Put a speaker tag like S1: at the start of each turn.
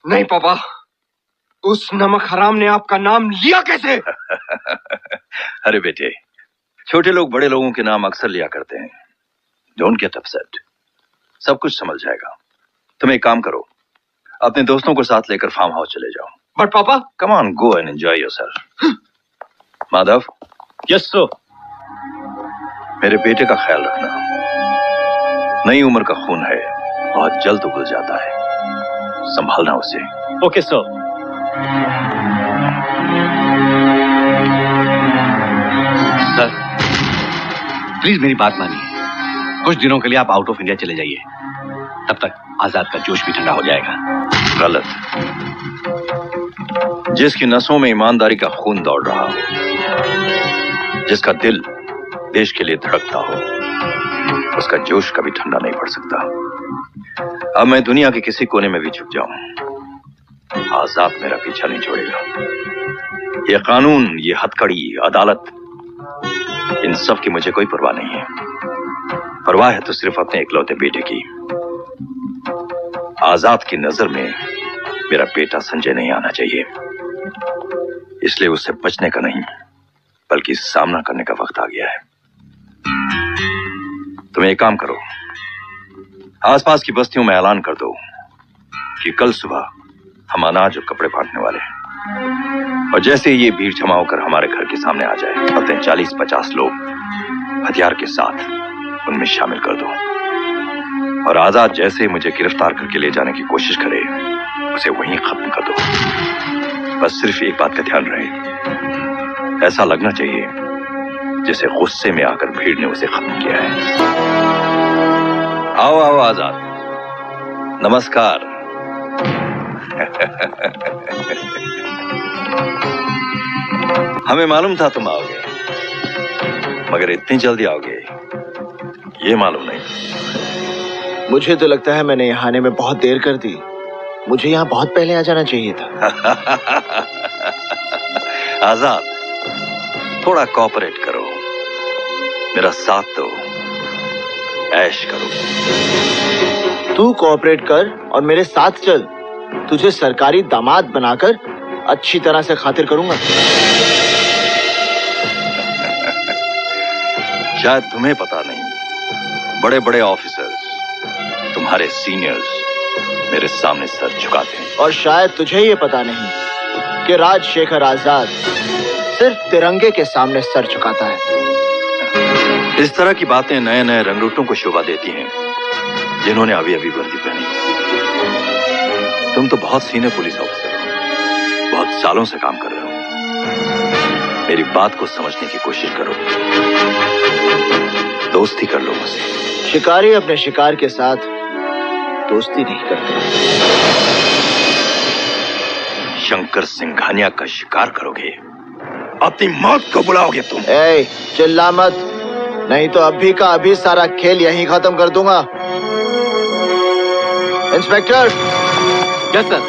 S1: नहीं पापा, उस नमक हराम ने आपका नाम लिया कैसे?
S2: अरे बेटे, छोटे लोग बड़े लोगों के नाम अक्सर लिया करते हैं। डोंट गेट अपसेट, सब कुछ संभल जाएगा। तुम एक काम करो, अपने दोस्तों को साथ लेकर फार्म हाउस चले जाओ।
S1: बट पापा,
S2: come on, go and enjoy yourself. Madhav.
S3: Yes sir.
S2: मेरे बेटे का ख्याल रखना, नई उम्र का खून है, बहुत जल्द उबल जाता है, संभालना उसे।
S3: Okay sir.
S4: सर प्लीज मेरी बात मानिए, कुछ दिनों के लिए आप आउट ऑफ इंडिया चले जाइए, तब तक आजाद का जोश भी ठंडा हो जाएगा।
S2: गलत। जिसकी नसों में ईमानदारी का खून दौड़ रहा हो, जिसका दिल देश के लिए धड़कता हो, उसका जोश कभी ठंडा नहीं पड़ सकता। अब मैं दुनिया के किसी कोने में भी छुप जाऊं, आजाद मेरा पीछा नहीं छोड़ेगा। ये कानून, ये हथकड़ी, अदालत, इन सब की मुझे कोई परवाह नहीं है। परवाह है तो सिर्फ अपने इकलौते बेटे की। आजाद की नजर में मेरा बेटा संजय नहीं आना चाहिए, इसलिए उससे बचने का नहीं बल्कि सामना करने का वक्त आ गया है। तुम एक काम करो, आसपास की बस्तियों में ऐलान कर दो कि कल सुबह हम अनाज और कपड़े बांटने वाले हैं, और जैसे ये भीड़ जमा होकर हमारे घर के सामने आ जाए, अपने 40-50 लोग हथियार के साथ उनमें शामिल कर दो, और आजाद जैसे मुझे गिरफ्तार करके ले जाने की कोशिश करे, उसे वहीं खत्म कर दो। बस सिर्फ एक बात का ध्यान रहे, ऐसा लगना चाहिए जैसे गुस्से में आकर भीड़ ने उसे खत्म किया है। आओ आओ आजाद, नमस्कार। हमें मालूम था तुम आओगे, मगर इतनी जल्दी आओगे ये मालूम नहीं।
S5: मुझे तो लगता है मैंने यहाँ आने में बहुत देर कर दी, मुझे यहाँ बहुत पहले आ जाना चाहिए था।
S2: आजाद, थोड़ा कोऑपरेट करो, मेरा साथ दो, ऐश करो।
S5: तू कोऑपरेट कर और मेरे साथ चल, तुझे सरकारी दामाद बनाकर अच्छी तरह से खातिर करूंगा।
S2: शायद तुम्हें पता नहीं, बड़े बड़े ऑफिसर्स, तुम्हारे सीनियर्स मेरे सामने सर झुकाते हैं।
S5: और शायद तुझे ये पता नहीं कि राजशेखर आजाद सिर्फ तिरंगे के सामने सर झुकाता है।
S2: इस तरह की बातें नए नए रंगरूटों को शोभा देती हैं, जिन्होंने अभी अभी वर्दी पहनी। तुम तो बहुत सीनियर पुलिस ऑफिसर हो, बहुत सालों से काम कर रहे हो, मेरी बात को समझने की कोशिश करो, दोस्ती कर लो मुझसे।
S5: शिकारी अपने शिकार के साथ दोस्ती नहीं करते।
S2: शंकर सिंघानिया का शिकार करोगे, अपनी मौत को बुलाओगे तुम।
S5: ए, चिल्ला मत, नहीं तो अभी का अभी सारा खेल यहीं खत्म कर दूंगा। इंस्पेक्टर।
S4: Yes sir.